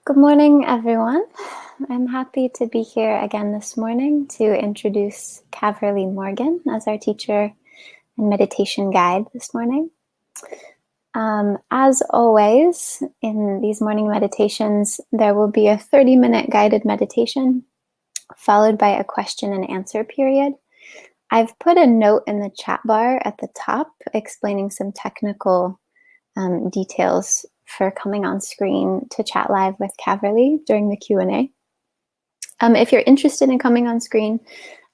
Good morning, everyone. I'm happy to be here again this morning to introduce Caverly Morgan as our teacher and meditation guide this morning. As always, in these morning meditations, there will be a 30-minute guided meditation followed by a question and answer period. I've put a note in the chat bar at the top explaining some technical details for coming on screen to chat live with Caverly during the Q&A. If you're interested in coming on screen,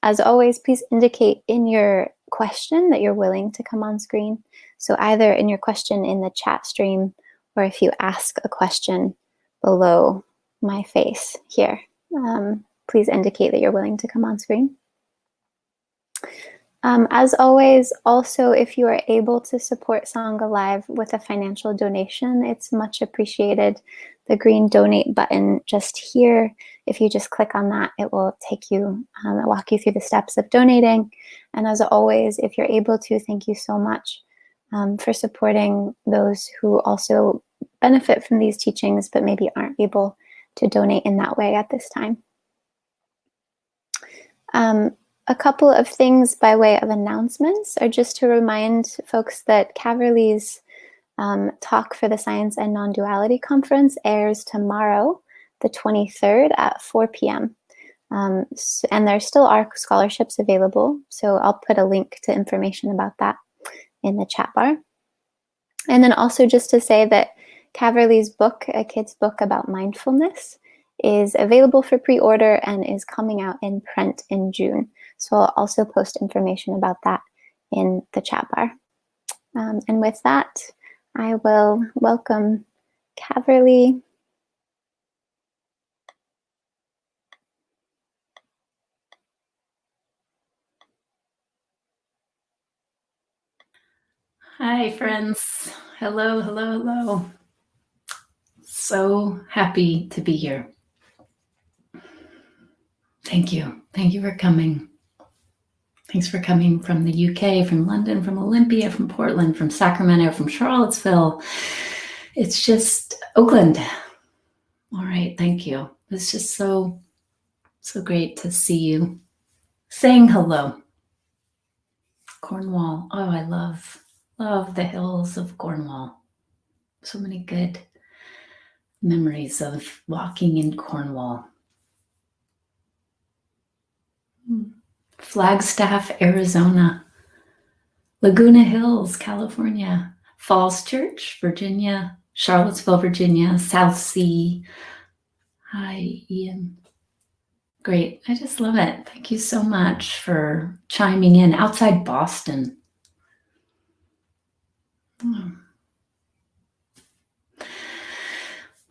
as always, please indicate in your question that you're willing to come on screen. So either in your question in the chat stream, or if you ask a question below my face here, please indicate that you're willing to come on screen. As always, also, if you are able to support Sangha Live with a financial donation, it's much appreciated. The green donate button just here, if you just click on that, it will take you, walk you through the steps of donating. And as always, if you're able to, thank you so much for supporting those who also benefit from these teachings, but maybe aren't able to donate in that way at this time. A couple of things by way of announcements are just to remind folks that Caverly's talk for the Science and Non-Duality Conference airs tomorrow, the 23rd at 4 p.m. And there still are scholarships available, so I'll put a link to information about that in the chat bar. And then also just to say that Caverly's book, a kid's book about mindfulness, is available for pre-order and is coming out in print in June. So I'll also post information about that in the chat bar. And with that, I will welcome Caverly. Hi, friends. Hello, hello, hello. So happy to be here. Thank you. Thank you for coming. Thanks for coming from the UK, from London, from Olympia, from Portland, from Sacramento, from Charlottesville. It's just Oakland. All right, thank you. It's just so great to see you. Saying hello. Cornwall. Oh, I love the hills of Cornwall. So many good memories of walking in Cornwall. Flagstaff, Arizona, Laguna Hills, California, Falls Church, Virginia, Charlottesville, Virginia, South Sea. Hi, Ian. Great. I just love it. Thank you so much for chiming in outside Boston.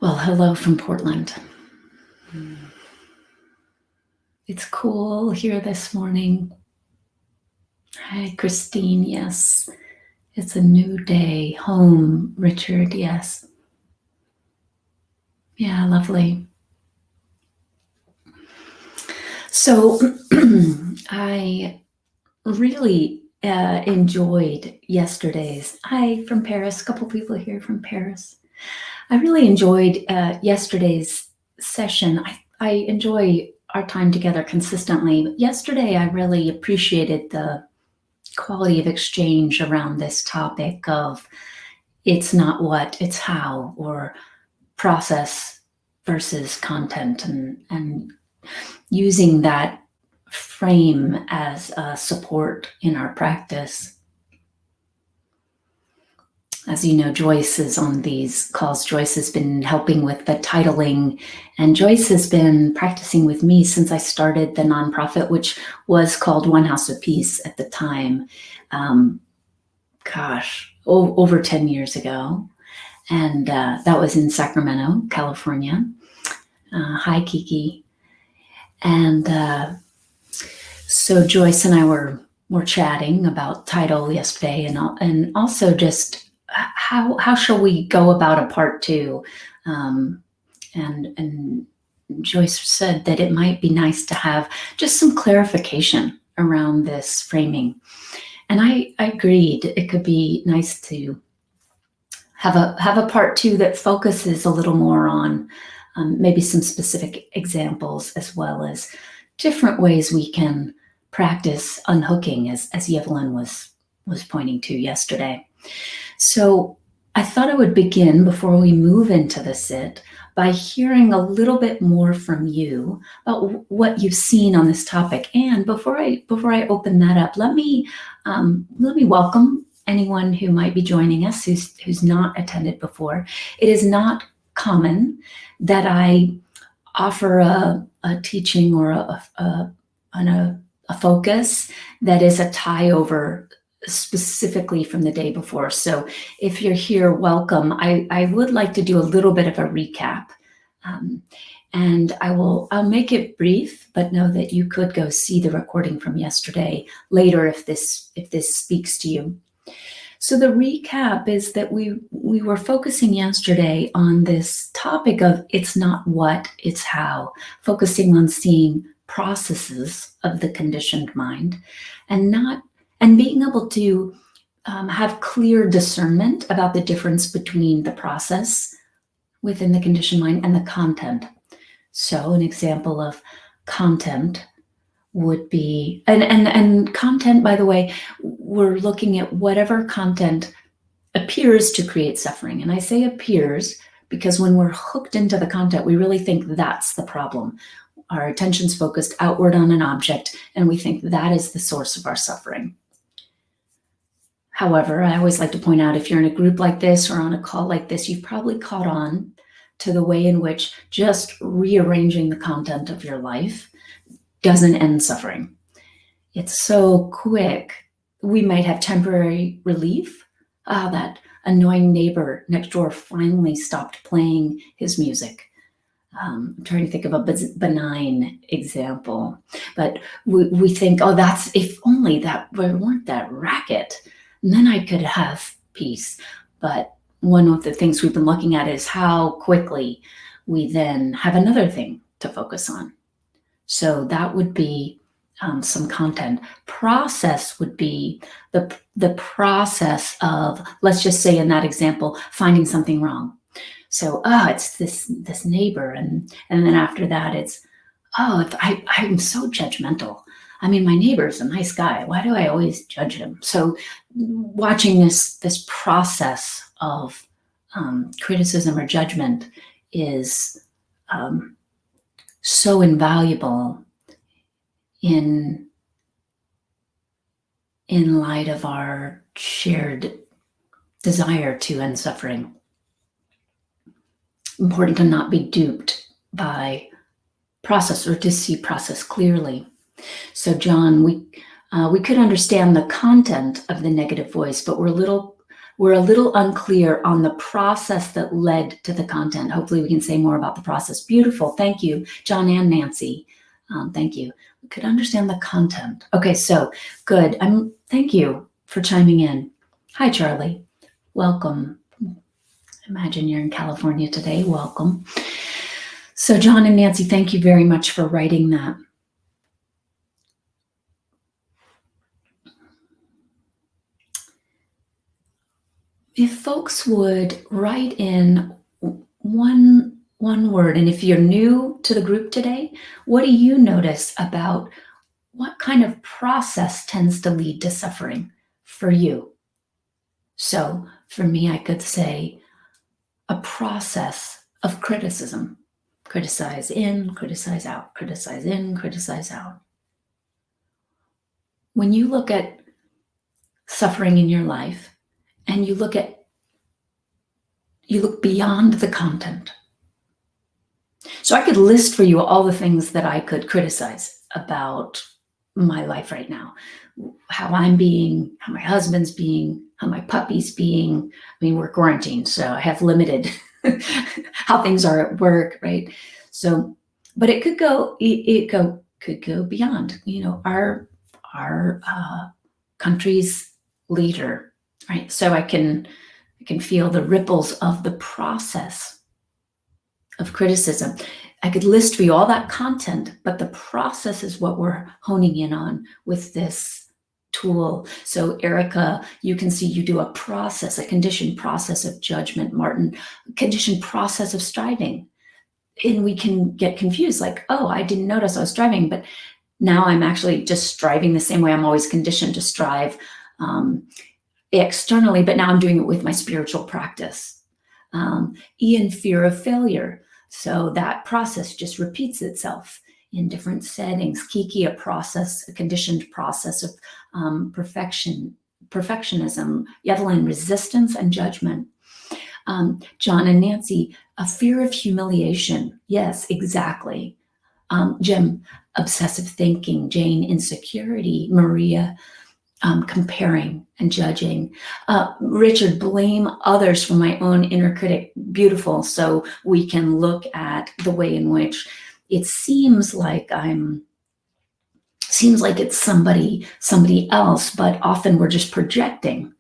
Well, hello from Portland. It's cool here this morning. Hi, Christine. Yes, it's a new day. Home, Richard. Yes. Yeah, lovely. So I really enjoyed yesterday's. Hi, from Paris. A couple people here from Paris. I really enjoyed yesterday's session. I enjoy our time together consistently. But yesterday, I really appreciated the quality of exchange around this topic of it's not what, it's how, or process versus content, and using that frame as a support in our practice. As you know, Joyce is on these calls. Joyce has been helping with the titling, and Joyce has been practicing with me since I started the nonprofit, which was called One House of Peace at the time. Over 10 years ago. And that was in Sacramento, California. Hi, Kiki. And so Joyce and I were chatting about title yesterday, and also just how shall we go about a part two? And Joyce said that it might be nice to have just some clarification around this framing. And I agreed. It could be nice to have a part two that focuses a little more on maybe some specific examples, as well as different ways we can practice unhooking, as Evelyn was pointing to yesterday. So I thought I would begin, before we move into the sit, by hearing a little bit more from you about what you've seen on this topic. And before I open that up, let me welcome anyone who might be joining us who's not attended before. It is not common that I offer a teaching or a focus that is a tie over specifically from the day before. So if you're here, welcome. I would like to do a little bit of a recap, and I'll make it brief, but know that you could go see the recording from yesterday later if this speaks to you. So the recap is that we were focusing yesterday on this topic of it's not what, it's how, focusing on seeing processes of the conditioned mind, and being able to have clear discernment about the difference between the process within the conditioned mind and the content. So an example of content would be, and content, by the way, we're looking at whatever content appears to create suffering. And I say appears because when we're hooked into the content, we really think that's the problem. Our attention's focused outward on an object, and we think that is the source of our suffering. However, I always like to point out, if you're in a group like this or on a call like this, you've probably caught on to the way in which just rearranging the content of your life doesn't end suffering. It's so quick. We might have temporary relief. That annoying neighbor next door finally stopped playing his music. I'm trying to think of a benign example, but we think, oh, that's, if only that weren't that racket, and then I could have peace. But one of the things we've been looking at is how quickly we then have another thing to focus on. So that would be some content. Process would be the process of, let's just say in that example, finding something wrong. So, it's this neighbor, and then after that, it's, I'm so judgmental. I mean, my neighbor's a nice guy. Why do I always judge him? So, watching this process of criticism or judgment is so invaluable in light of our shared desire to end suffering. Important to not be duped by process, or to see process clearly. So John, we could understand the content of the negative voice, but we're a little unclear on the process that led to the content. Hopefully we can say more about the process. Beautiful, thank you, John and Nancy. Thank you. We could understand the content. Okay, so good. Thank you for chiming in. Hi, Charlie. Welcome. Imagine you're in California today. Welcome. So John and Nancy, thank you very much for writing that. If folks would write in one word, and if you're new to the group today, what do you notice about what kind of process tends to lead to suffering for you? So for me, I could say a process of criticism. Criticize in, criticize out, criticize in, criticize out. When you look at suffering in your life and you look beyond the content. So I could list for you all the things that I could criticize about my life right now. How I'm being, how my husband's being, how my puppy's being. I mean, we're quarantined, so I have limited how things are at work, right? So, but it could go beyond, our country's leader, right? So I can feel the ripples of the process of criticism. I could list for you all that content, but the process is what we're honing in on with this tool. So Erica, you can see you do a process, a conditioned process of judgment. Martin, conditioned process of striving. and we can get confused, like, oh, I didn't notice I was driving, but now I'm actually just striving the same way I'm always conditioned to strive externally, but now I'm doing it with my spiritual practice. E, fear of failure. So that process just repeats itself in different settings. Kiki, a conditioned process of perfectionism. Evelyn, resistance and judgment. John and Nancy, a fear of humiliation. Yes, exactly. Jim, obsessive thinking. Jane, insecurity. Maria, comparing and judging. Richard, blame others for my own inner critic. Beautiful. So we can look at the way in which it seems like it's somebody else, but often we're just projecting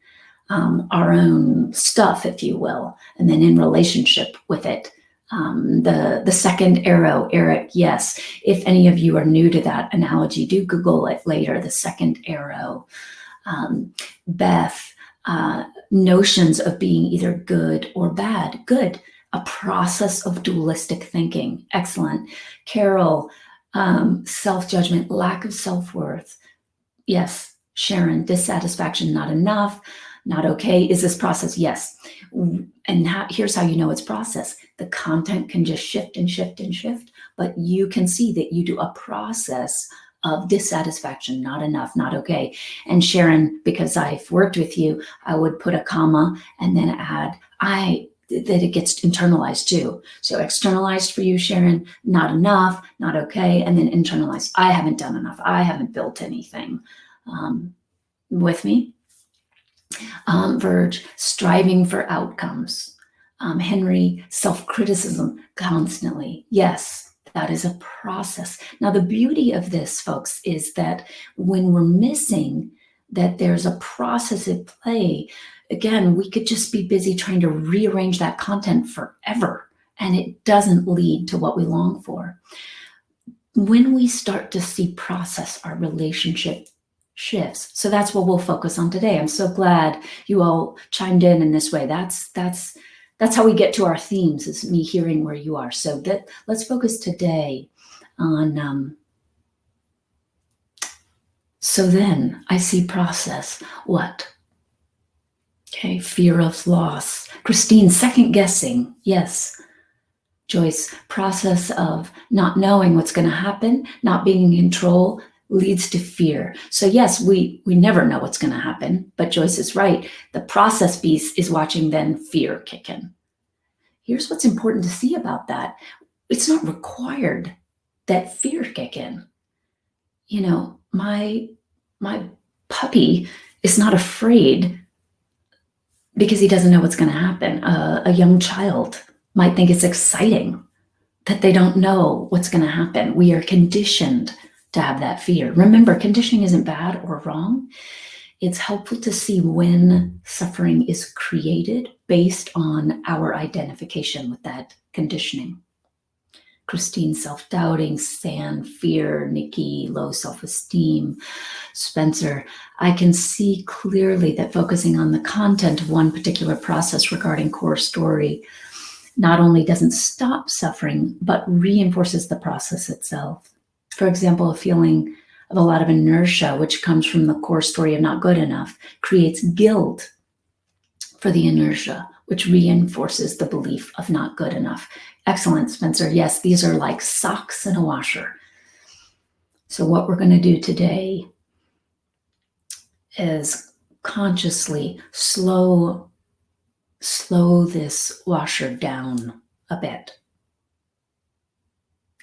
our own stuff, if you will, and then in relationship with it. The second arrow, Eric, yes. If any of you are new to that analogy, do Google it later, the second arrow. Beth, notions of being either good or bad. Good, a process of dualistic thinking. Excellent. Carol, self-judgment, lack of self-worth. Yes. Sharon, dissatisfaction, not enough, not okay. Is this process? Yes. And here's how you know it's process. The content can just shift and shift and shift, but you can see that you do a process of dissatisfaction, not enough, not okay. And Sharon, because I've worked with you, I would put a comma and then add that it gets internalized too. So externalized for you, Sharon, not enough, not okay, and then internalized. I haven't done enough. I haven't built anything. With me? Verge, striving for outcomes. Henry, self-criticism constantly. Yes, that is a process. Now, the beauty of this, folks, is that when we're missing that there's a process at play, again, we could just be busy trying to rearrange that content forever, and it doesn't lead to what we long for. When we start to see process, our relationship shifts. So that's what we'll focus on today. I'm so glad you all chimed in this way. That's how we get to our themes, is me hearing where you are. So let's focus today on, so then I see process. What? Okay, fear of loss. Christine, second guessing. Yes. Joyce, process of not knowing what's going to happen, not being in control, leads to fear. So yes, we never know what's going to happen, but Joyce is right. The process piece is watching then fear kick in. Here's what's important to see about that. It's not required that fear kick in. You know, my puppy is not afraid because he doesn't know what's going to happen. A young child might think it's exciting that they don't know what's going to happen. We are conditioned to have that fear. Remember, conditioning isn't bad or wrong. It's helpful to see when suffering is created based on our identification with that conditioning. Christine, self-doubting. San, fear. Nikki, low self-esteem. Spencer, I can see clearly that focusing on the content of one particular process regarding core story not only doesn't stop suffering, but reinforces the process itself. For example, a feeling of a lot of inertia, which comes from the core story of not good enough, creates guilt for the inertia, which reinforces the belief of not good enough. Excellent, Spencer. Yes, these are like socks in a washer. So what we're going to do today is consciously slow this washer down a bit.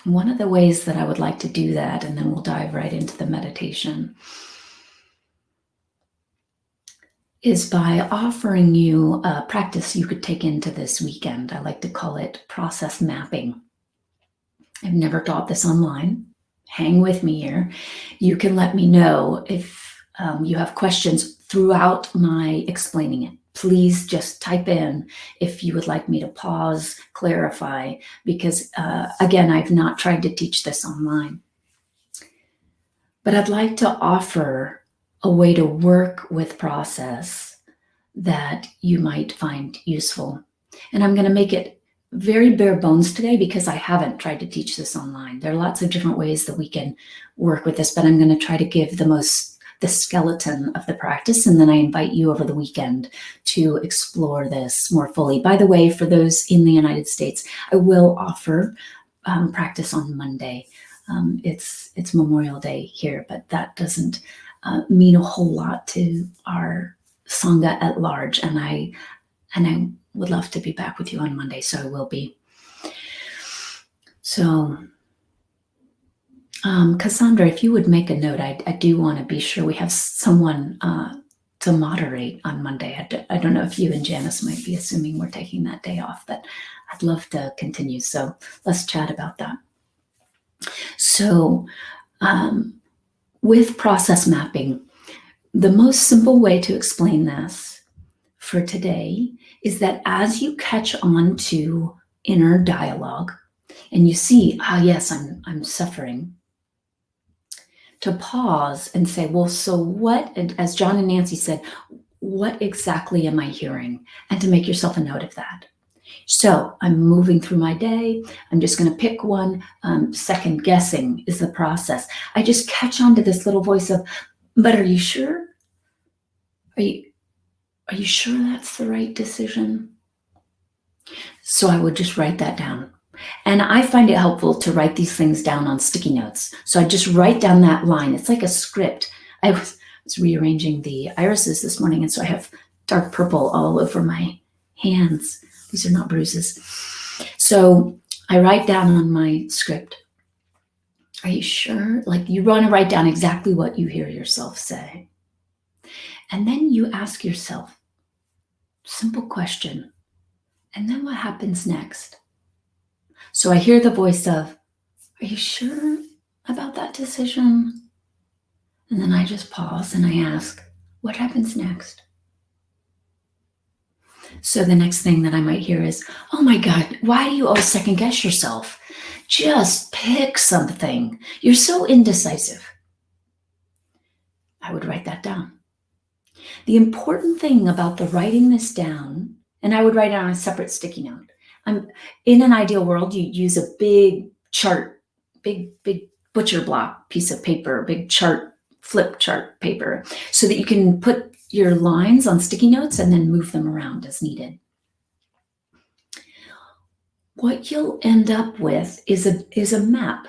One of the ways that I would like to do that, and then we'll dive right into the meditation, is by offering you a practice you could take into this weekend. I like to call it process mapping. I've never taught this online. Hang with me here. You can let me know if you have questions throughout my explaining it. Please just type in if you would like me to pause, clarify, because again, I've not tried to teach this online. But I'd like to offer a way to work with process that you might find useful. And I'm going to make it very bare bones today because I haven't tried to teach this online. There are lots of different ways that we can work with this, but I'm going to try to give the skeleton of the practice, and then I invite you over the weekend to explore this more fully. By the way, for those in the United States, I will offer practice on Monday. It's Memorial Day here, but that doesn't mean a whole lot to our Sangha at large, and I would love to be back with you on Monday, so I will be. So, Cassandra, if you would make a note, I do want to be sure we have someone to moderate on Monday. I don't know if you and Janice might be assuming we're taking that day off, but I'd love to continue. So let's chat about that. So with process mapping, the most simple way to explain this for today is that as you catch on to inner dialogue and you see, yes, I'm suffering, to pause and say, well, so what, and as John and Nancy said, what exactly am I hearing? And to make yourself a note of that. So I'm moving through my day. I'm just going to pick one. Second guessing is the process. I just catch on to this little voice of, but are you sure? Are you sure that's the right decision? So I would just write that down. And I find it helpful to write these things down on sticky notes. So I just write down that line. It's like a script. I was rearranging the irises this morning, and so I have dark purple all over my hands. These are not bruises. So I write down on my script, are you sure? Like, you want to write down exactly what you hear yourself say. And then you ask yourself, simple question, and then what happens next? So I hear the voice of, are you sure about that decision? And then I just pause and I ask, what happens next? So the next thing that I might hear is, oh my God, why do you always second guess yourself? Just pick something. You're so indecisive. I would write that down. The important thing about the writing this down, and I would write it on a separate sticky note. In an ideal world, you use a big chart, big butcher block piece of paper, big chart, flip chart paper, so that you can put your lines on sticky notes and then move them around as needed. What you'll end up with is a map,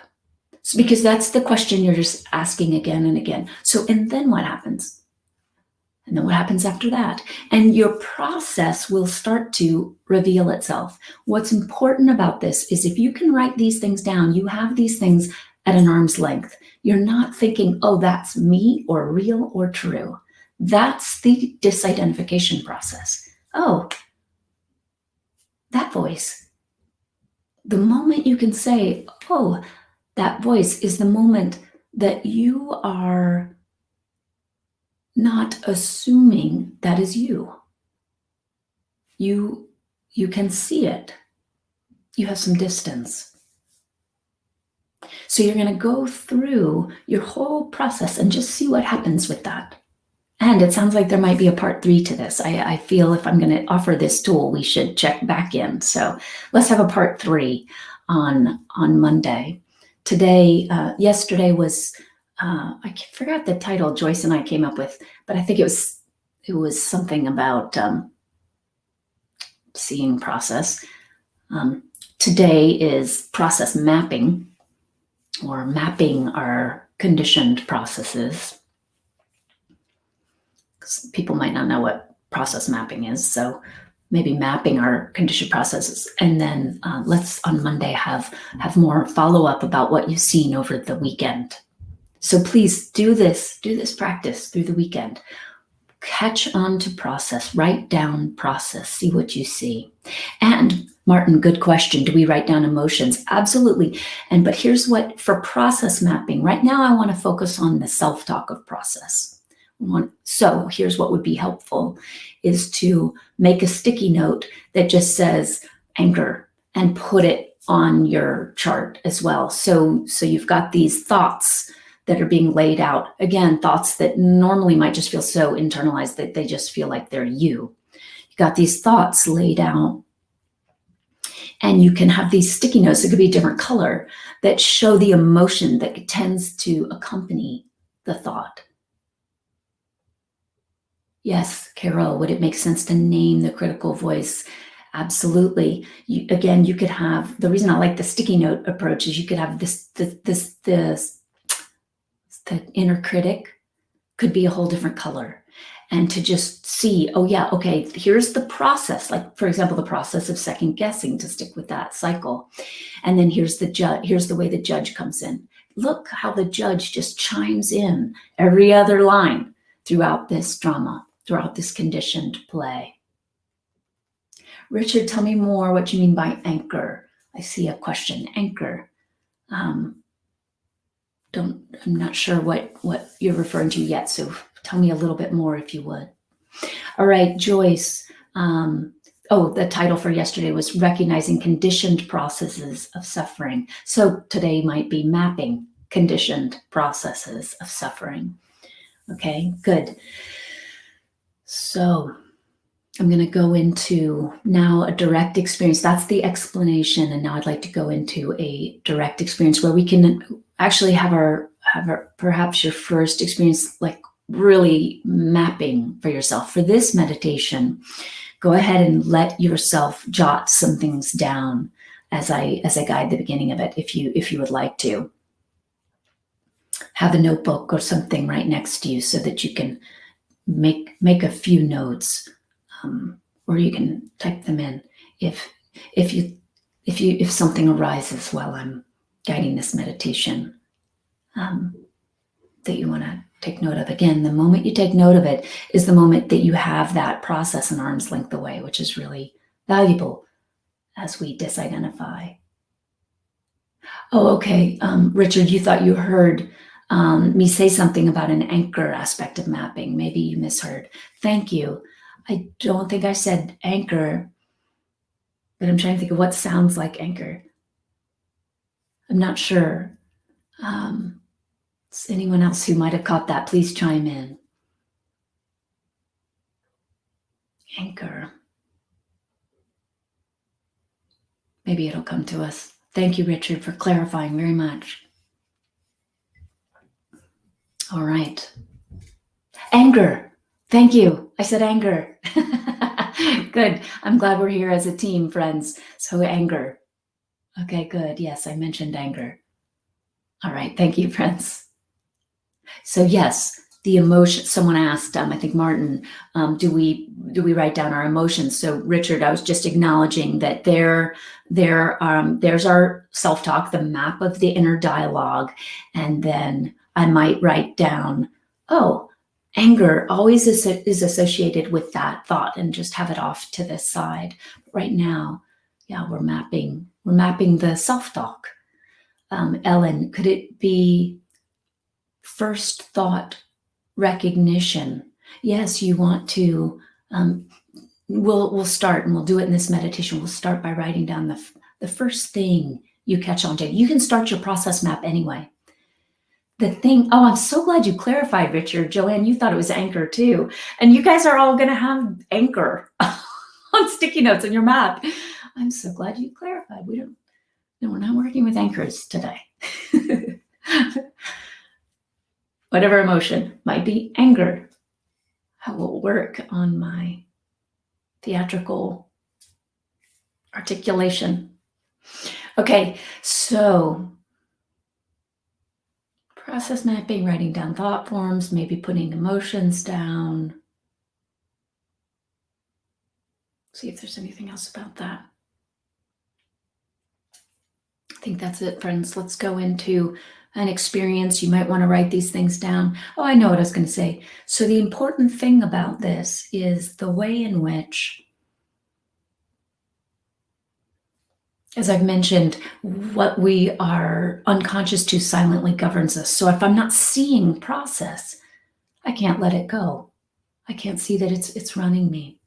because that's the question you're just asking again and again. So, and then what happens? And then what happens after that? And your process will start to reveal itself. What's important about this is if you can write these things down, you have these things at an arm's length. You're not thinking, oh, that's me or real or true. That's the disidentification process. Oh, that voice. The moment you can say, oh, that voice is the moment that you are not assuming that is you. You can see it. You have some distance. So you're going to go through your whole process and just see what happens with that. And it sounds like there might be a part 3 to this. I feel if I'm going to offer this tool, we should check back in. So let's have a part 3 on Monday. Today, yesterday was, I forgot the title Joyce and I came up with, but I think it was something about seeing process. Today is process mapping, or mapping our conditioned processes. People might not know what process mapping is, so maybe mapping our conditioned processes. And then let's on Monday have more follow-up about what you've seen over the weekend. So please do this practice through the weekend. Catch on to process, write down process, see what you see. And Martin, good question. Do we write down emotions? Absolutely. But here's what, for process mapping, right now I want to focus on the self-talk of process. So here's what would be helpful is to make a sticky note that just says anchor and put it on your chart as well. So you've got these thoughts that are being laid out. Again, thoughts that normally might just feel so internalized that they just feel like they're you. You got these thoughts laid out. And you can have these sticky notes that could be a different color that show the emotion that tends to accompany the thought. Yes, Carol, would it make sense to name the critical voice? Absolutely. Again, you could have, the reason I like the sticky note approach is you could have the inner critic could be a whole different color. And to just see, oh yeah, okay, here's the process. Like, for example, the process of second guessing, to stick with that cycle. And then here's the way the judge comes in. Look how the judge just chimes in every other line throughout this drama, throughout this conditioned play. Richard, tell me more what you mean by anchor. I see a question, anchor. I'm not sure what you're referring to yet, so tell me a little bit more if you would. All right, Joyce. The title for yesterday was Recognizing Conditioned Processes of Suffering. So today might be Mapping Conditioned Processes of Suffering. Okay, good. So I'm going to go into now a direct experience. That's the explanation. And now I'd like to go into a direct experience where we can actually have our perhaps your first experience, like really mapping for yourself. For this meditation, go ahead and let yourself jot some things down as I guide the beginning of it, if you would like to. Have a notebook or something right next to you so that you can make a few notes. Or you can type them in if something arises while I'm guiding this meditation that you want to take note of. Again, the moment you take note of it is the moment that you have that process an arm's length away, which is really valuable as we disidentify. Oh, okay. Richard, you thought you heard me say something about an anchor aspect of mapping. Maybe you misheard. Thank you. I don't think I said anchor, but I'm trying to think of what sounds like anchor. I'm not sure. Anyone else who might have caught that, please chime in. Anchor. Maybe it'll come to us. Thank you, Richard, for clarifying very much. All right. Anger. Thank you. I said anger. Good. I'm glad we're here as a team, friends. So anger. Okay, good. Yes, I mentioned anger. All right. Thank you, friends. So yes, the emotion. Someone asked, I think Martin, do we write down our emotions? So Richard, I was just acknowledging that there's our self-talk, the map of the inner dialogue, and then I might write down, oh, anger always is associated with that thought, and just have it off to the side. Right now, yeah, we're mapping the self-talk. Ellen, could it be first thought recognition? Yes, you want to, we'll start, and we'll do it in this meditation. We'll start by writing down the first thing you catch on to. You can start your process map anyway. I'm so glad you clarified, Richard. Joanne, you thought it was anchor too. And you guys are all going to have anchor on sticky notes on your map. I'm so glad you clarified. We're not working with anchors today. Whatever emotion might be anger, I will work on my theatrical articulation. Okay, so process mapping, writing down thought forms, maybe putting emotions down. See if there's anything else about that. I think that's it, friends. Let's go into an experience. You might want to write these things down. Oh, I know what I was going to say. So the important thing about this is the way in which, as I've mentioned, what we are unconscious to silently governs us. So if I'm not seeing process, I can't let it go. I can't see that it's running me.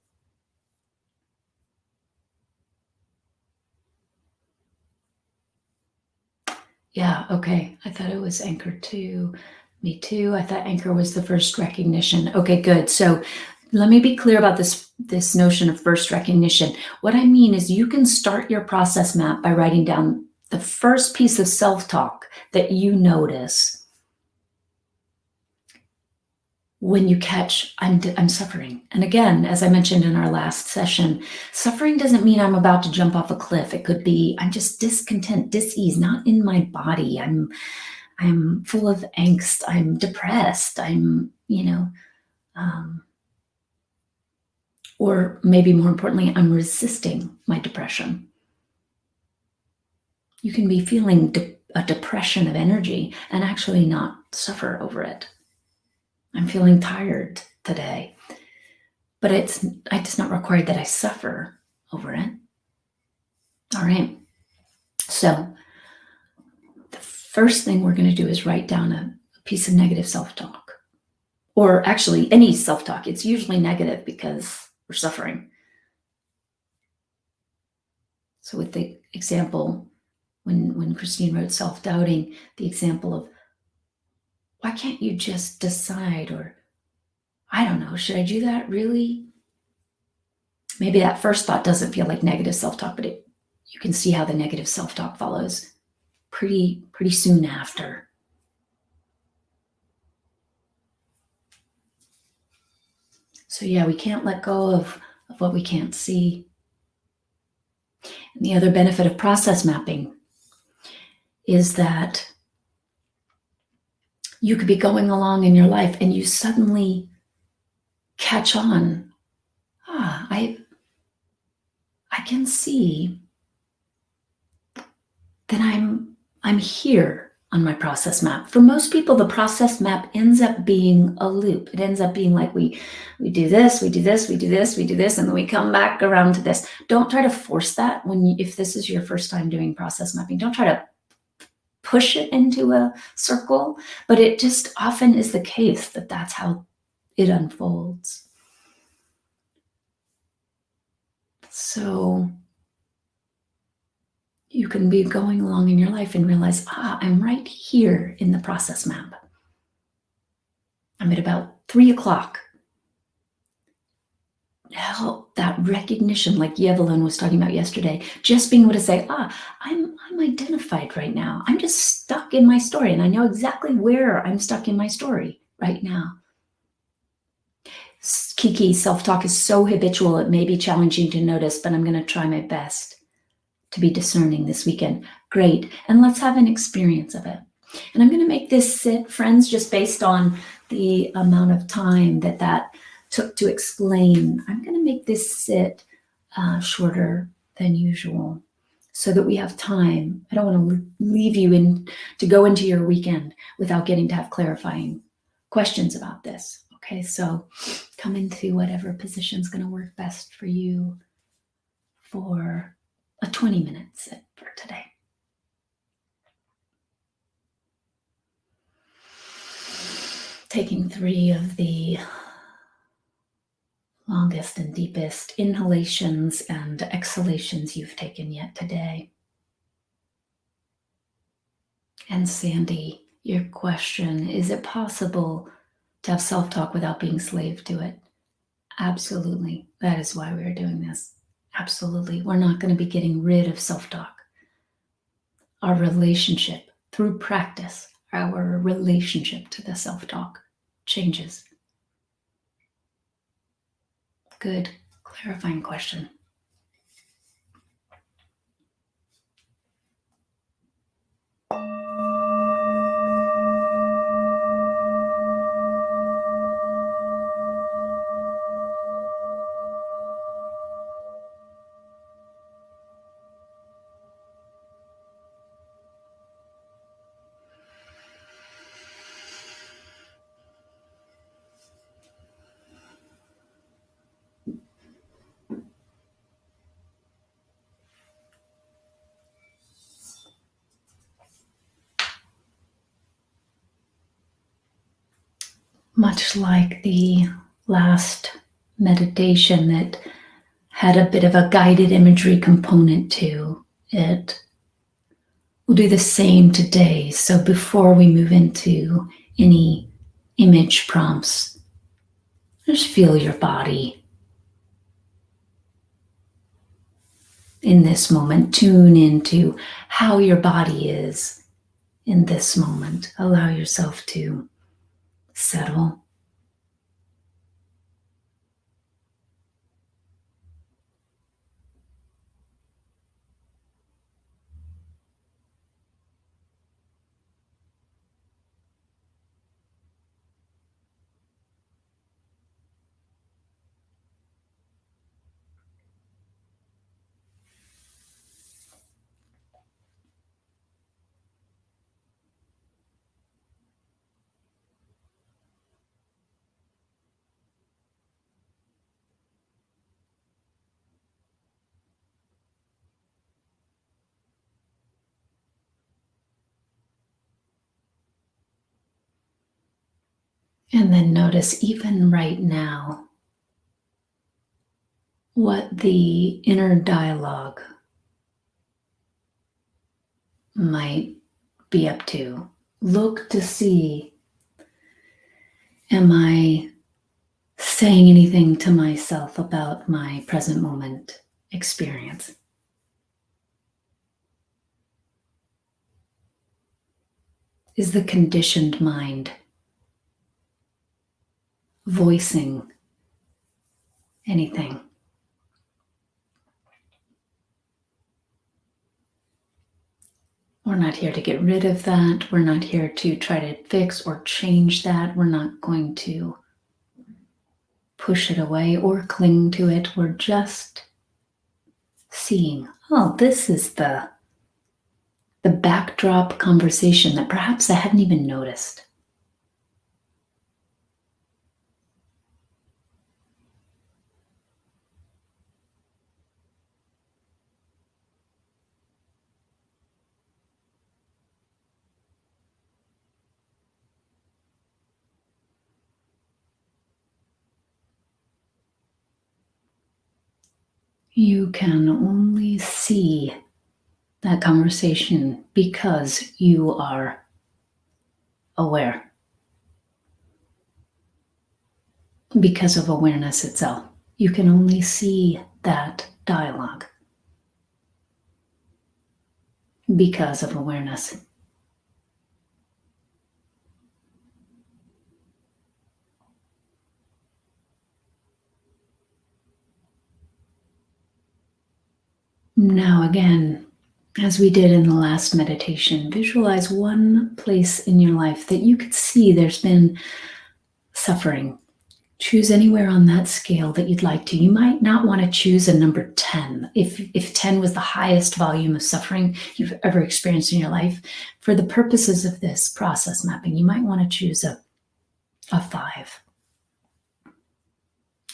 Yeah, okay. I thought it was anchor too. Me too. I thought anchor was the first recognition. Okay, good. So let me be clear about this notion of first recognition. What I mean is you can start your process map by writing down the first piece of self-talk that you notice when you catch, I'm suffering. And again, as I mentioned in our last session, suffering doesn't mean I'm about to jump off a cliff. It could be I'm just discontent, dis-ease, not in my body. I'm full of angst. I'm depressed. Or maybe more importantly, I'm resisting my depression. You can be feeling a depression of energy and actually not suffer over it. I'm feeling tired today, but it's not required that I suffer over it. All right. So the first thing we're going to do is write down a piece of negative self-talk, or actually any self-talk. It's usually negative because we're suffering. So with the example, when Christine wrote self-doubting, the example of, why can't you just decide? Or, I don't know, should I do that really? Maybe that first thought doesn't feel like negative self-talk, but you can see how the negative self-talk follows pretty soon after. So yeah, we can't let go of what we can't see. And the other benefit of process mapping is that you could be going along in your life and you suddenly catch on, I can see that I'm here on my process map. For most people, the process map ends up being a loop. It ends up being like we do this, we do this, we do this, we do this, and then we come back around to this. Don't try to force that if this is your first time doing process mapping. Don't try to push it into a circle, but it just often is the case that that's how it unfolds. So you can be going along in your life and realize, I'm right here in the process map. I'm at about 3 o'clock. Help that recognition, like Evelyn was talking about yesterday, just being able to say, I'm identified right now. I'm just stuck in my story, and I know exactly where I'm stuck in my story right now. Kiki, self-talk is so habitual, it may be challenging to notice, but I'm going to try my best to be discerning this weekend. Great. And let's have an experience of it. And I'm going to make this sit, friends, just based on the amount of time that took to explain. I'm going to make this sit shorter than usual so that we have time. I don't want to leave you to go into your weekend without getting to have clarifying questions about this. Okay, so come into whatever position is going to work best for you for a 20-minute sit for today. Taking 3 of the longest and deepest inhalations and exhalations you've taken yet today. And Sandy, your question, is it possible to have self-talk without being slave to it? Absolutely. That is why we are doing this. Absolutely. We're not going to be getting rid of self-talk. Our relationship, through practice, our relationship to the self-talk changes. Good, clarifying question. Much like the last meditation that had a bit of a guided imagery component to it, we'll do the same today. So before we move into any image prompts, Just feel your body in this moment. Tune into how your body is in this moment. Allow yourself to settle. And then notice, even right now, what the inner dialogue might be up to. Look to see, am I saying anything to myself about my present moment experience? Is the conditioned mind voicing anything? We're not here to get rid of that. We're not here to try to fix or change that. We're not going to push it away or cling to it. We're just seeing, oh, this is the backdrop conversation that perhaps I hadn't even noticed. You can only see that conversation because you are aware, because of awareness itself. You can only see that dialogue because of awareness. Now, again, as we did in the last meditation, visualize one place in your life that you could see there's been suffering. Choose anywhere on that scale that you'd like to. You might not want to choose a number 10. If 10 was the highest volume of suffering you've ever experienced in your life, for the purposes of this process mapping, you might want to choose a 5.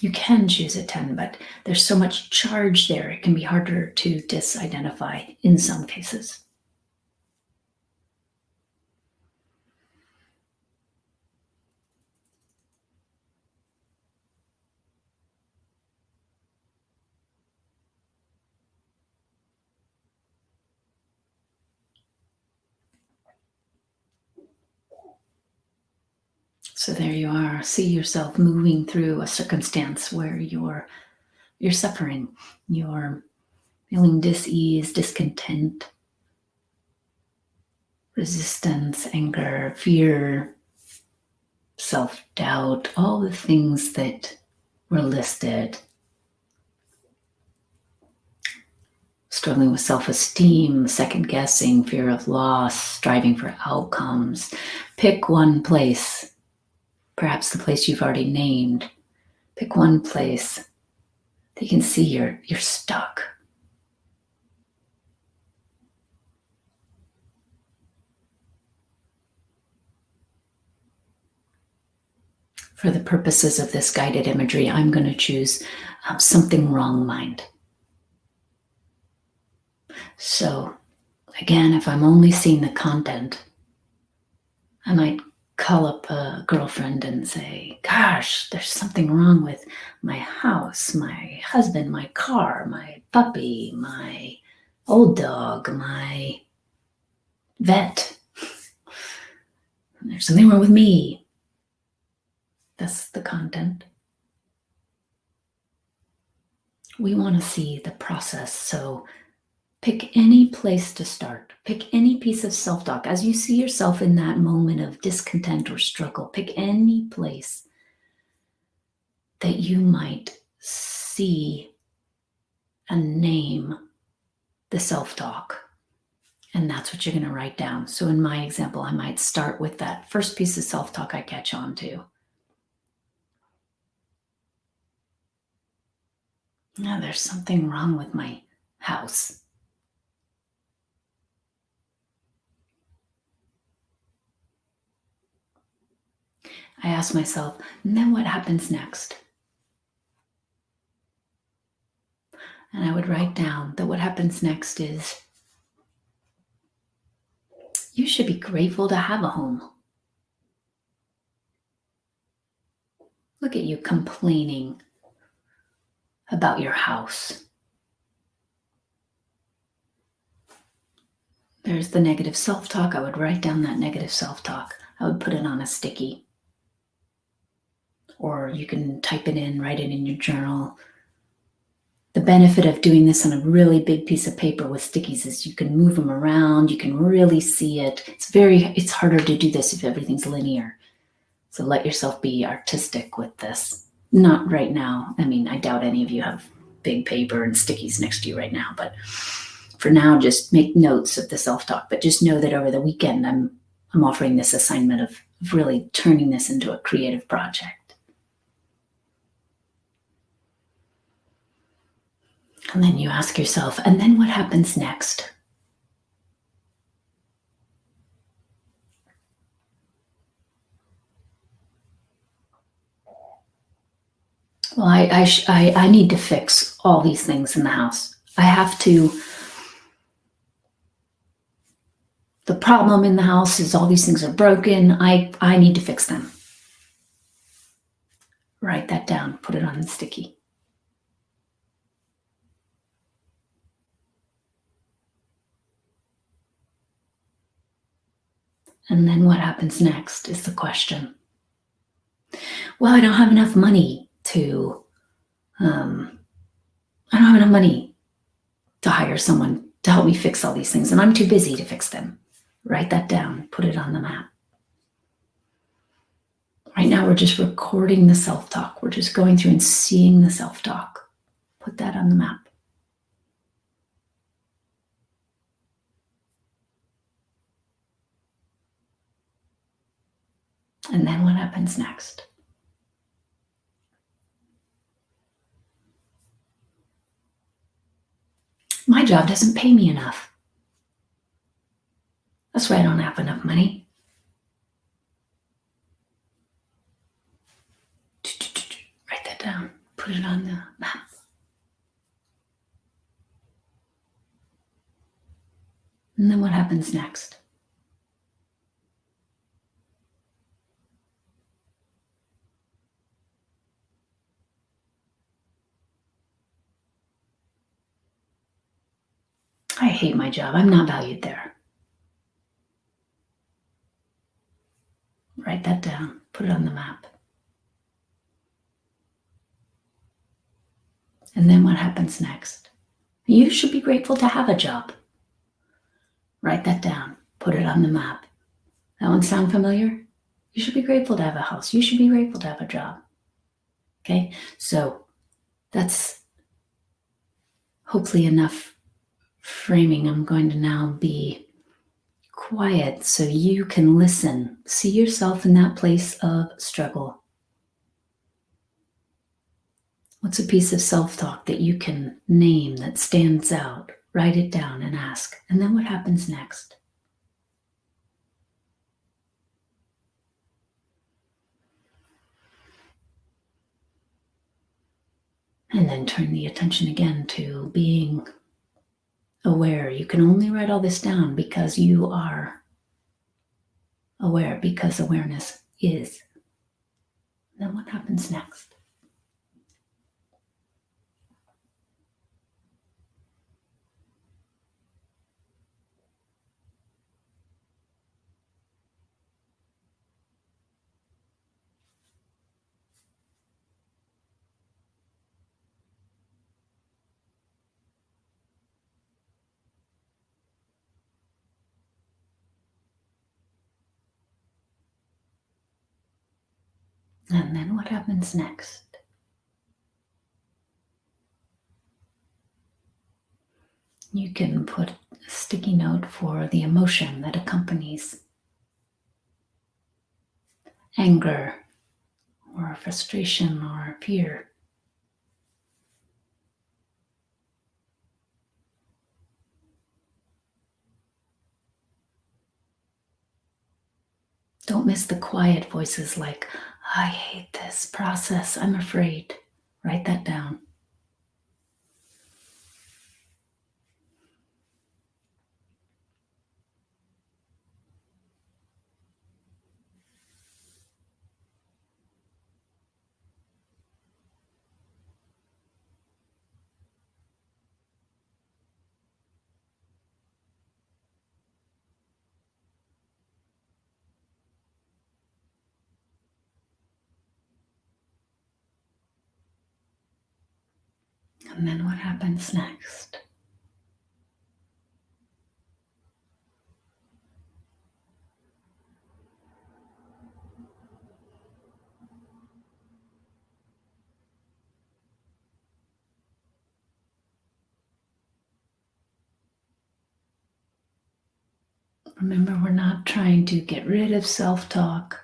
You can choose a 10, but there's so much charge there, it can be harder to disidentify in some cases. So there you are. See yourself moving through a circumstance where you're suffering, you're feeling dis-ease, discontent, resistance, anger, fear, self-doubt, all the things that were listed. Struggling with self-esteem, second-guessing, fear of loss, striving for outcomes. Pick one place, perhaps the place you've already named. Pick one place that you can see you're stuck. For the purposes of this guided imagery, I'm going to choose something wrong mind. So again, if I'm only seeing the content, I might call up a girlfriend and say, gosh, there's something wrong with my house, my husband, my car, my puppy, my old dog, my vet. There's something wrong with me. That's the content. We want to see the process. So pick any place to start. Pick any piece of self-talk. As you see yourself in that moment of discontent or struggle, pick any place that you might see and name the self-talk. And that's what you're going to write down. So in my example, I might start with that first piece of self-talk I catch on to. Now, there's something wrong with my house. I ask myself, and then what happens next? And I would write down that what happens next is, you should be grateful to have a home. Look at you complaining about your house. There's the negative self-talk. I would write down that negative self-talk. I would put it on a sticky. Or you can type it in, write it in your journal. The benefit of doing this on a really big piece of paper with stickies is you can move them around. You can really see it. It's harder to do this if everything's linear. So let yourself be artistic with this. Not right now. I mean, I doubt any of you have big paper and stickies next to you right now, but for now, just make notes of the self-talk. But just know that over the weekend, I'm offering this assignment of really turning this into a creative project. And then you ask yourself, and then what happens next? Well, I need to fix all these things in the house. I have to. The problem in the house is all these things are broken. I need to fix them. Write that down. Put it on the sticky. And then what happens next is the question. Well, I don't have enough money to hire someone to help me fix all these things, and I'm too busy to fix them. Write that down, put it on the map. Right now, we're just recording the self-talk. We're just going through and seeing the self-talk. Put that on the map. And then what happens next? My job doesn't pay me enough. That's why I don't have enough money. Write that down. Put it on the map. And then what happens next? I hate my job. I'm not valued there. Write that down. Put it on the map. And then what happens next? You should be grateful to have a job. Write that down. Put it on the map. That one sound familiar? You should be grateful to have a house. You should be grateful to have a job. Okay? So that's hopefully enough framing. I'm going to now be quiet so you can listen. See yourself in that place of struggle. What's a piece of self-talk that you can name that stands out? Write it down and ask. And then what happens next? And then turn the attention again to being aware. You can only write all this down because you are aware, because awareness is. Then what happens next? And then what happens next? You can put a sticky note for the emotion that accompanies anger or frustration or fear. Don't miss the quiet voices like, I hate this process, I'm afraid. Write that down. And then what happens next? Remember, we're not trying to get rid of self-talk.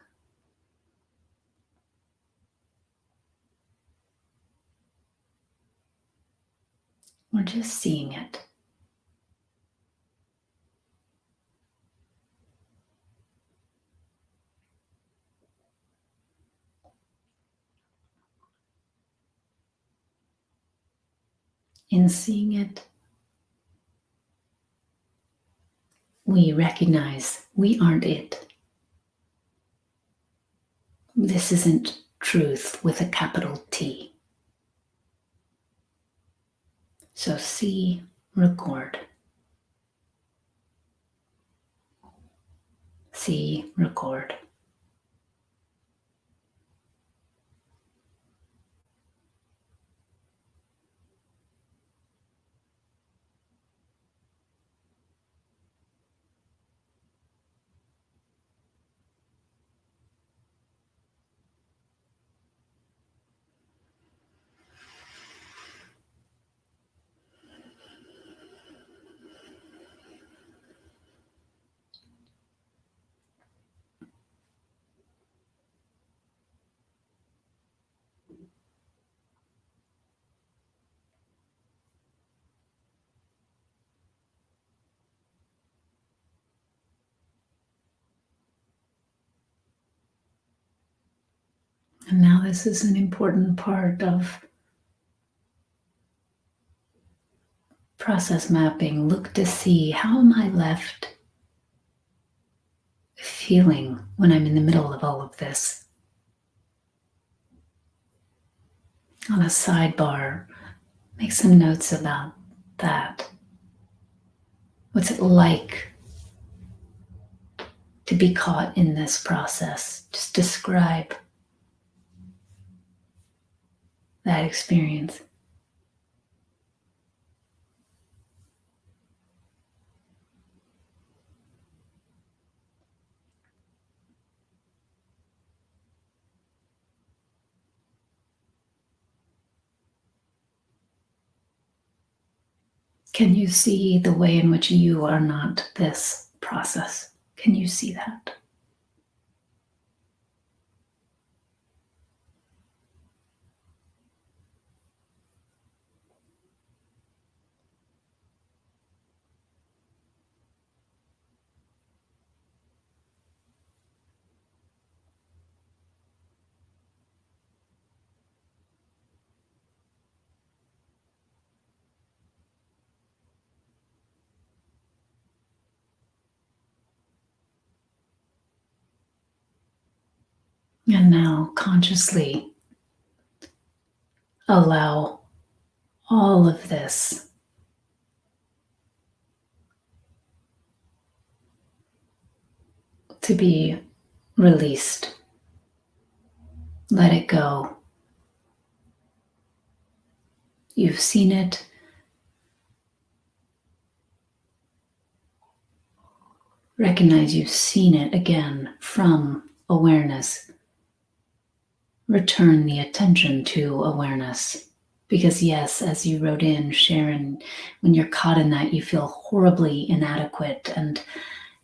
We're just seeing it. In seeing it, we recognize we aren't it. This isn't truth with a capital T. So see, record. See, record. And now this is an important part of process mapping. Look to see, how am I left feeling when I'm in the middle of all of this? On a sidebar, make some notes about that. What's it like to be caught in this process? Just describe that experience. Can you see the way in which you are not this process? Can you see that? And now consciously allow all of this to be released. Let it go. You've seen it. Recognize you've seen it again from awareness. return the attention to awareness. Because yes, as you wrote in, Sharon, when you're caught in that, you feel horribly inadequate. And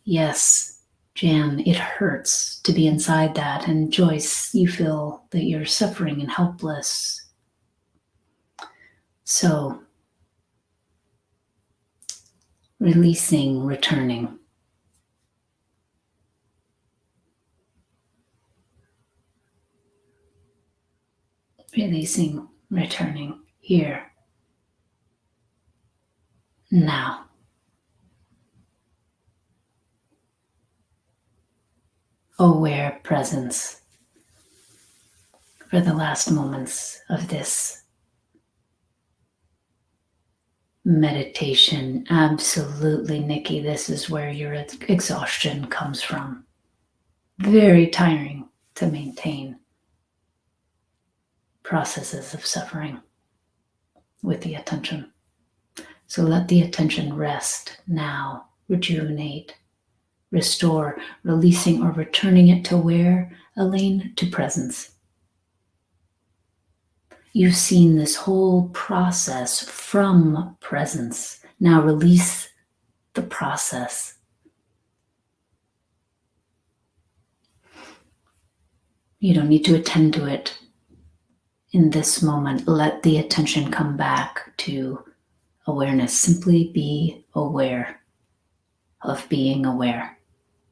yes, Jan, it hurts to be inside that. And Joyce, you feel that you're suffering and helpless. So, releasing, returning. Releasing, returning, here, now. Aware presence for the last moments of this meditation. Absolutely, Nikki, this is where your exhaustion comes from. Very tiring to maintain processes of suffering with the attention. So let the attention rest now, rejuvenate, restore, releasing or returning it to where, Elaine? To presence. You've seen this whole process from presence. Now release the process. You don't need to attend to it in this moment. Let the attention come back to awareness. Simply be aware of being aware.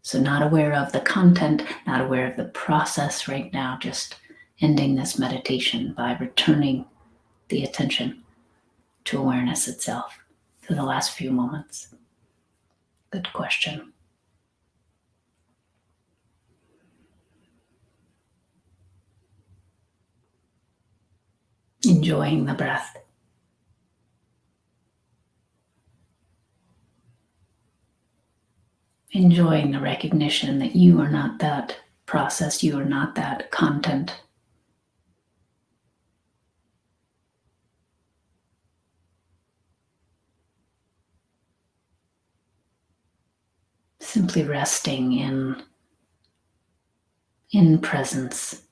So not aware of the content, not aware of the process right now, just ending this meditation by returning the attention to awareness itself for the last few moments. Good question. Enjoying the breath. Enjoying the recognition that you are not that process, you are not that content. Simply resting in presence.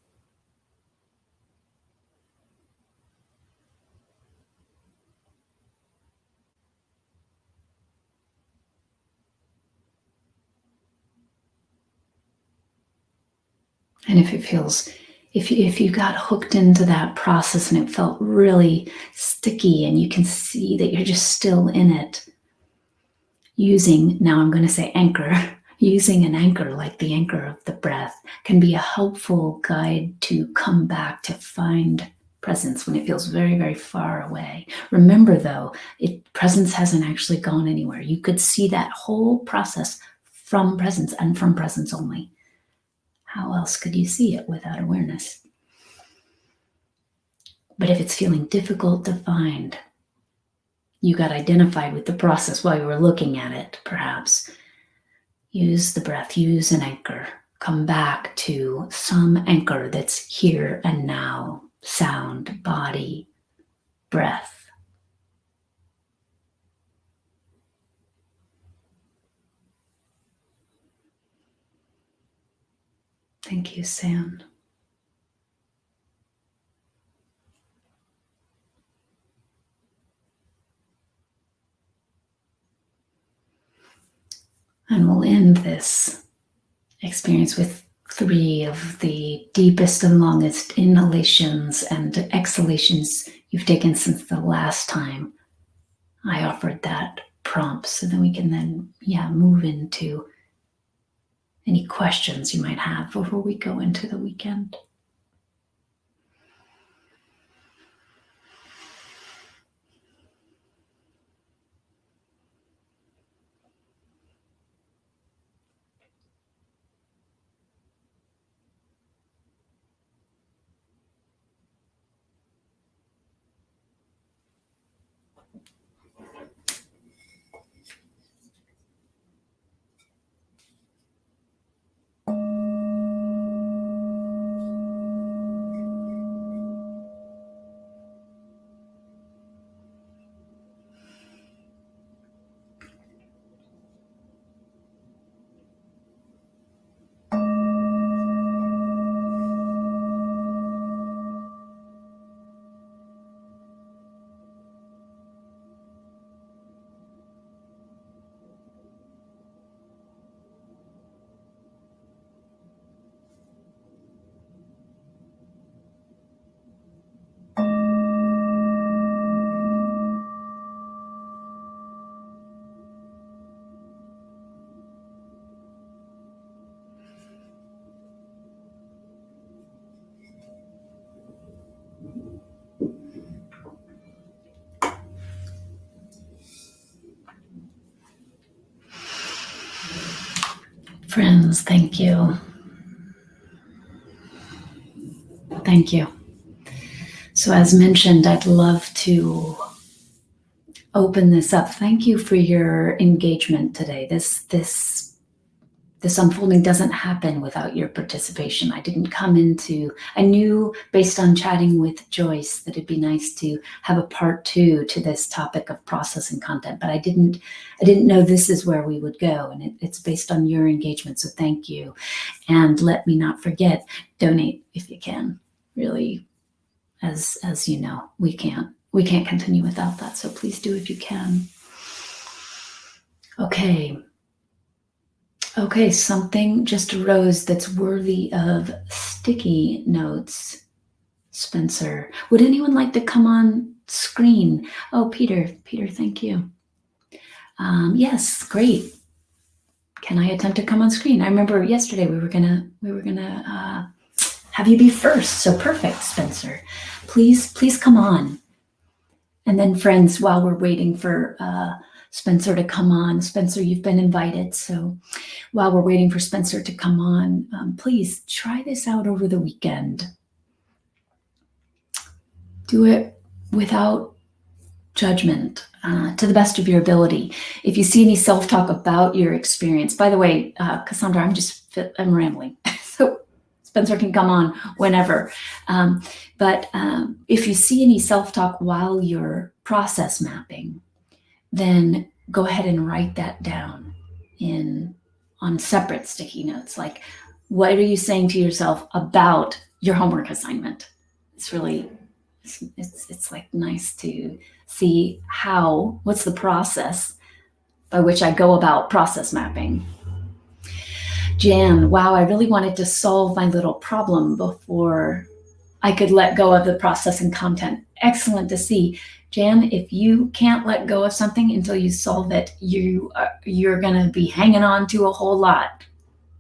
And if it feels, if you got hooked into that process and it felt really sticky and you can see that you're just still in it, using, now I'm going to say anchor, using an anchor like the anchor of the breath can be a helpful guide to come back to find presence when it feels very, very far away. Remember though, presence hasn't actually gone anywhere. You could see that whole process from presence and from presence only. How else could you see it without awareness? But if it's feeling difficult to find, you got identified with the process while you were looking at it, perhaps. Use the breath, use an anchor. Come back to some anchor that's here and now. Sound, body, breath. Thank you, Sam. And we'll end this experience with 3 of the deepest and longest inhalations and exhalations you've taken since the last time I offered that prompt. So then we can move into any questions you might have before we go into the weekend. Friends, thank you. Thank you. So as mentioned, I'd love to open this up. Thank you for your engagement today. This unfolding doesn't happen without your participation. I knew based on chatting with Joyce that it'd be nice to have a part 2 to this topic of process and content, but I didn't know this is where we would go, and it's based on your engagement. So thank you. And let me not forget, donate if you can. Really, as you know, we can't continue without that. So please do if you can. Okay, something just arose that's worthy of sticky notes. Spencer, would anyone like to come on screen? Oh, Peter, thank you. Yes, great. Can I attempt to come on screen? I remember yesterday we were gonna have you be first. So perfect, Spencer. Please come on. And then friends, while we're waiting for Spencer to come on, Spencer, you've been invited. So while we're waiting for Spencer to come on, please try this out over the weekend. Do it without judgment, to the best of your ability. If you see any self-talk about your experience, by the way, Cassandra, I'm rambling. So Spencer can come on whenever. But if you see any self-talk while you're process mapping, then go ahead and write that down on separate sticky notes. Like, what are you saying to yourself about your homework assignment? It's really, it's like nice to see what's the process by which I go about process mapping. Jan, wow, I really wanted to solve my little problem before I could let go of the process and content. Excellent to see. Jan, if you can't let go of something until you solve it, you're going to be hanging on to a whole lot.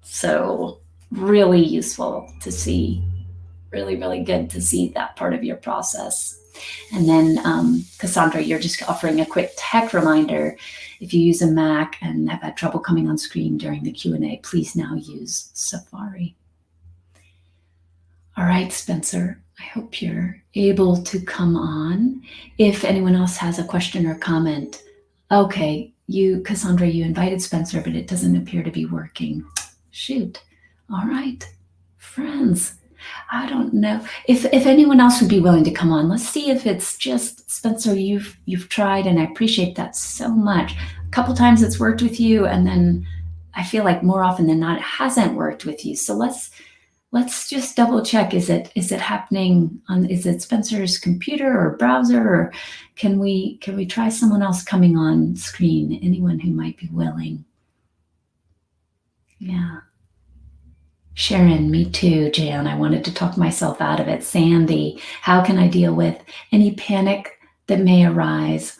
So really useful to see. Really, really good to see that part of your process. And then Cassandra, you're just offering a quick tech reminder. If you use a Mac and have had trouble coming on screen during the Q&A, please now use Safari. All right, Spencer, I hope you're able to come on. If anyone else has a question or comment, okay, Cassandra, you invited Spencer, but it doesn't appear to be working. Shoot. All right, friends, I don't know if anyone else would be willing to come on. Let's see if it's just Spencer. You've tried, and I appreciate that so much. A couple times it's worked with you, and then I feel like more often than not it hasn't worked with you. So let's just double check. Is it happening on? Is it Spencer's computer or browser, or can we try someone else coming on screen? Anyone who might be willing? Yeah. Sharon, me too. Jan, I wanted to talk myself out of it. Sandy, how can I deal with any panic that may arise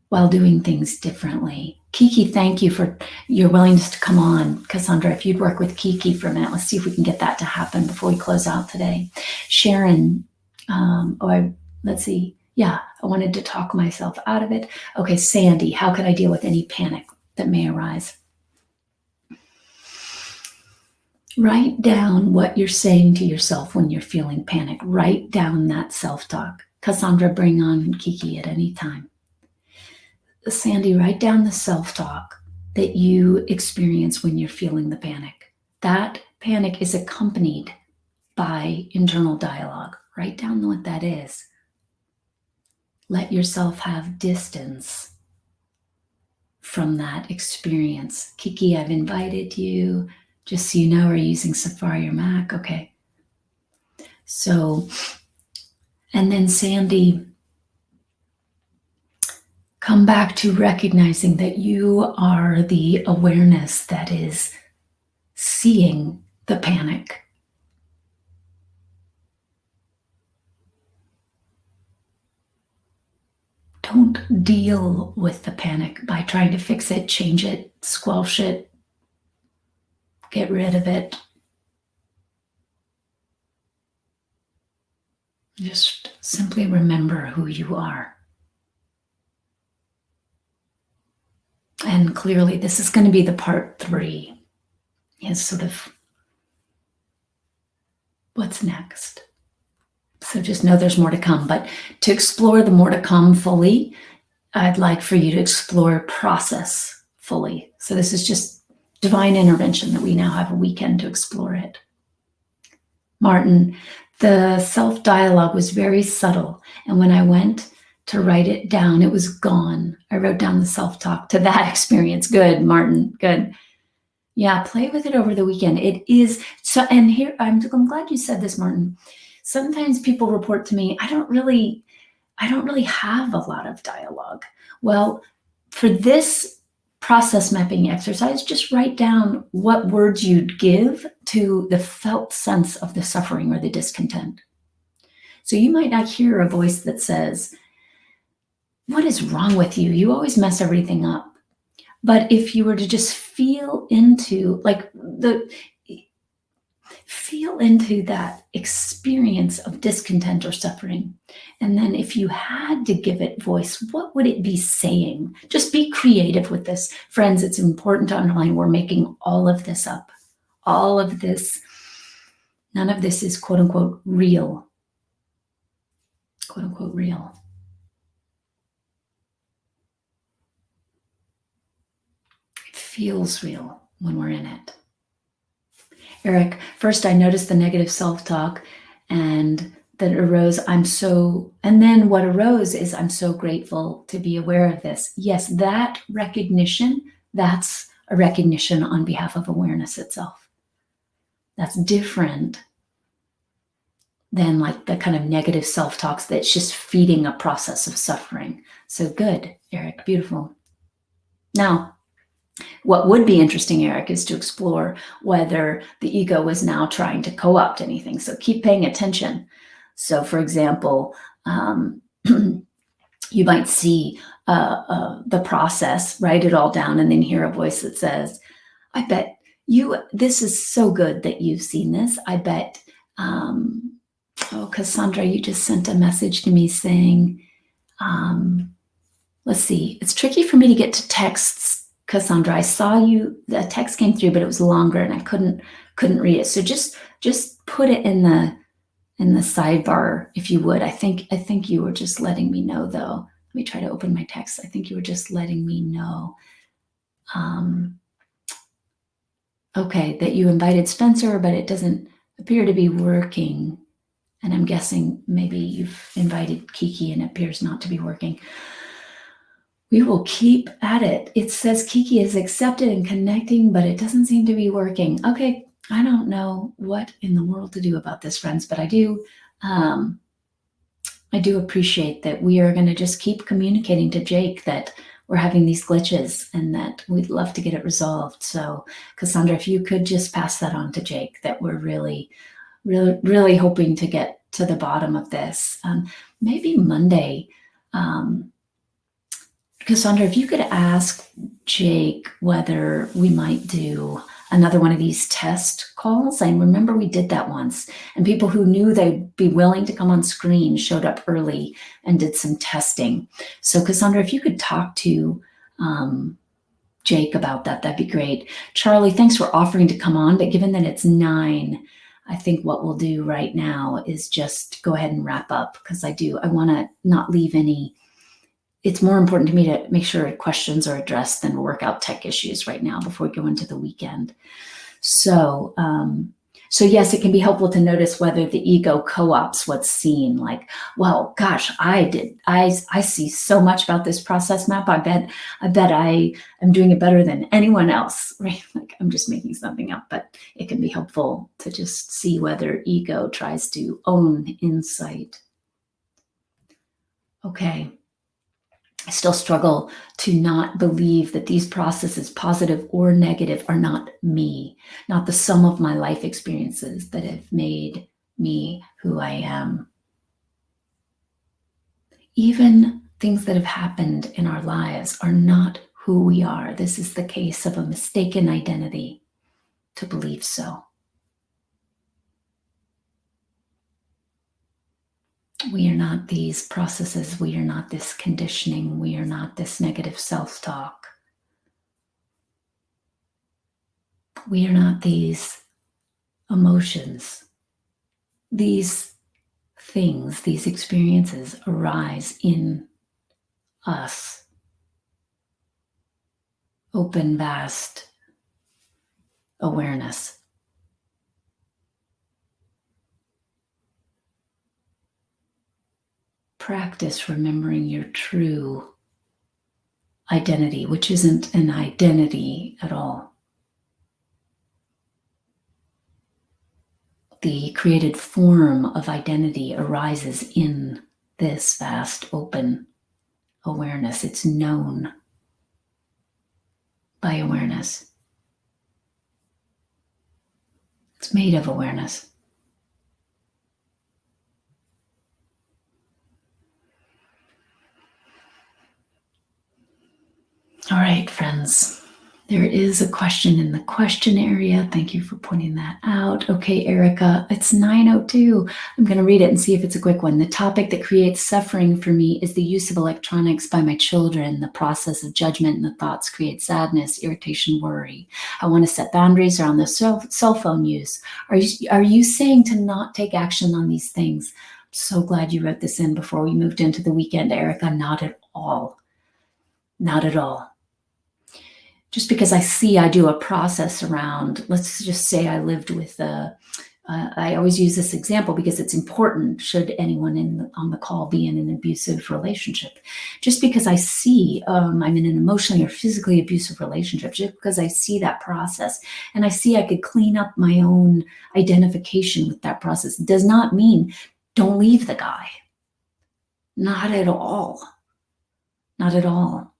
while doing things differently? Kiki, thank you for your willingness to come on. Cassandra, if you'd work with Kiki for a minute, let's see if we can get that to happen before we close out today. Sharon, let's see. Yeah, I wanted to talk myself out of it. Okay, Sandy, how can I deal with any panic that may arise? Write down what you're saying to yourself when you're feeling panic. Write down that self-talk. Cassandra, bring on Kiki at any time. Sandy, write down the self-talk that you experience when you're feeling the panic. That panic is accompanied by internal dialogue. Write down what that is. Let yourself have distance from that experience. Kiki, I've invited you. Just so you know, we're using Safari or Mac. Okay. So, and then Sandy, come back to recognizing that you are the awareness that is seeing the panic. Don't deal with the panic by trying to fix it, change it, squelch it, get rid of it. Just simply remember who you are. And clearly, this is going to be the part 3. is sort of what's next. So just know there's more to come. But to explore the more to come fully, I'd like for you to explore process fully. So this is just divine intervention that we now have a weekend to explore it. Martin, the self-dialogue was very subtle. And when I went to write it down, it was gone. I wrote down the self-talk to that experience. Good, Martin, good. Yeah, play with it over the weekend. It is so, and here, I'm glad you said this, Martin. Sometimes people report to me, I don't really have a lot of dialogue. Well, for this process mapping exercise, just write down what words you'd give to the felt sense of the suffering or the discontent. So you might not hear a voice that says, "What is wrong with you? You always mess everything up." But if you were to just feel into that experience of discontent or suffering, and then if you had to give it voice, what would it be saying? Just be creative with this. Friends, it's important to underline we're making all of this up. All of this, none of this is quote unquote real. Quote unquote real. It feels real when we're in it. Eric, first I noticed the negative self-talk and that arose, and then what arose is, I'm so grateful to be aware of this. Yes, that recognition, that's a recognition on behalf of awareness itself. That's different than like the kind of negative self-talks that's just feeding a process of suffering. So good, Eric, beautiful. Now, what would be interesting, Eric, is to explore whether the ego is now trying to co-opt anything. So keep paying attention. So for example, you might see the process, write it all down, and then hear a voice that says, I bet this is so good that you've seen this. I bet, Cassandra, you just sent a message to me saying, let's see, it's tricky for me to get to texts, Cassandra. I saw the text came through, but it was longer and I couldn't read it. So just put it in the sidebar, if you would. I think you were just letting me know, though. Let me try to open my text. I think you were just letting me know. Okay, that you invited Spencer, but it doesn't appear to be working. And I'm guessing maybe you've invited Kiki and it appears not to be working. We will keep at it. It says Kiki is accepted and connecting, but it doesn't seem to be working. Okay, I don't know what in the world to do about this, friends, but I do appreciate that we are going to just keep communicating to Jake that we're having these glitches and that we'd love to get it resolved. So Cassandra, if you could just pass that on to Jake, that we're really, really, really hoping to get to the bottom of this. Maybe Monday, Cassandra, if you could ask Jake whether we might do another one of these test calls. I remember we did that once, and people who knew they'd be willing to come on screen showed up early and did some testing. So Cassandra, if you could talk to Jake about that, that'd be great. Charlie, thanks for offering to come on, but given that it's 9, I think what we'll do right now is just go ahead and wrap up, because I want to not leave any. It's more important to me to make sure questions are addressed than work out tech issues right now before we go into the weekend. So yes, it can be helpful to notice whether the ego co-opts what's seen. Like, well, gosh, I see so much about this process map. I bet I am doing it better than anyone else, right? Like, I'm just making something up, but it can be helpful to just see whether ego tries to own insight. Okay. I still struggle to not believe that these processes, positive or negative, are not me, not the sum of my life experiences that have made me who I am. Even things that have happened in our lives are not who we are. This is the case of a mistaken identity to believe so. We are not these processes. We are not this conditioning. We are not this negative self-talk. We are not these emotions. These things, these experiences arise in us. Open, vast awareness. Practice remembering your true identity, which isn't an identity at all. The created form of identity arises in this vast open awareness. It's known by awareness. It's made of awareness. All right, friends. There is a question in the question area. Thank you for pointing that out. Okay, Erica, it's 9:02. I'm going to read it and see if it's a quick one. The topic that creates suffering for me is the use of electronics by my children. The process of judgment and the thoughts create sadness, irritation, worry. I want to set boundaries around the cell phone use. Are you saying to not take action on these things? I'm so glad you wrote this in before we moved into the weekend, Erica. Not at all. Not at all. Just because I do a process around, let's just say I lived with I always use this example because it's important should anyone on the call be in an abusive relationship. Just because I see I'm in an emotionally or physically abusive relationship, just because I see that process and I see I could clean up my own identification with that process does not mean don't leave the guy. Not at all. Not at all.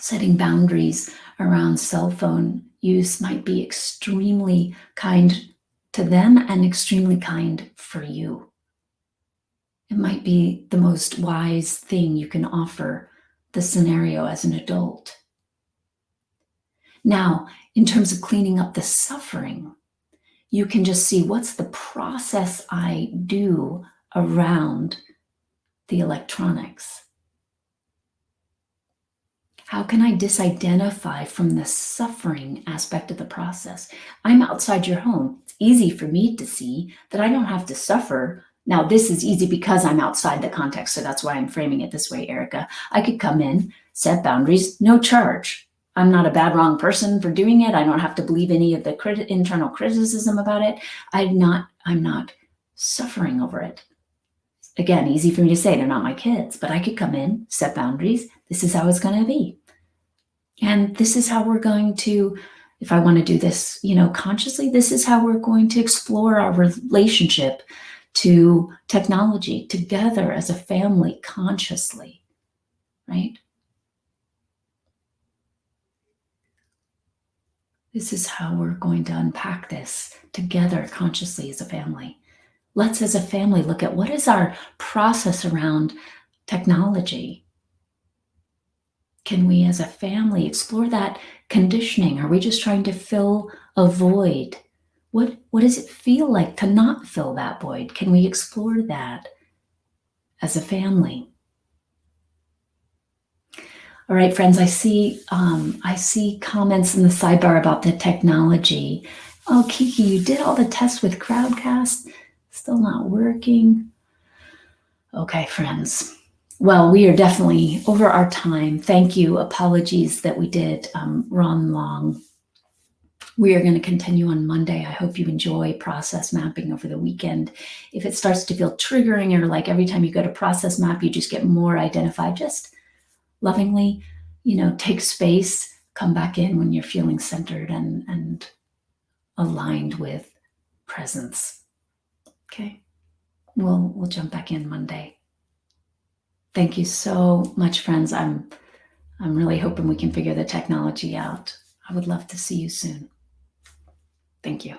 Setting boundaries around cell phone use might be extremely kind to them and extremely kind for you. It might be the most wise thing you can offer the scenario as an adult. Now, in terms of cleaning up the suffering, you can just see what's the process I do around the electronics. How can I disidentify from the suffering aspect of the process? I'm outside your home. It's easy for me to see that I don't have to suffer. Now, this is easy because I'm outside the context, so that's why I'm framing it this way, Erica. I could come in, set boundaries, no charge. I'm not a bad, wrong person for doing it. I don't have to believe any of the internal criticism about it. I'm not suffering over it. Again, easy for me to say, they're not my kids, but I could come in, set boundaries. This is how it's going to be. And this is how we're going to, if I want to do this, consciously, this is how we're going to explore our relationship to technology together as a family consciously, right? This is how we're going to unpack this together consciously as a family. Let's, as a family, look at what is our process around technology. Can we, as a family, explore that conditioning? Are we just trying to fill a void? What does it feel like to not fill that void? Can we explore that as a family? All right, friends, I see comments in the sidebar about the technology. Oh, Kiki, you did all the tests with Crowdcast. Still not working. Okay, friends. Well, we are definitely over our time. Thank you. Apologies that we did run long. We are going to continue on Monday. I hope you enjoy process mapping over the weekend. If it starts to feel triggering or like every time you go to process map, you just get more identified, just lovingly, take space, come back in when you're feeling centered and aligned with presence. Okay. We'll jump back in Monday. Thank you so much, friends. I'm really hoping we can figure the technology out. I would love to see you soon. Thank you.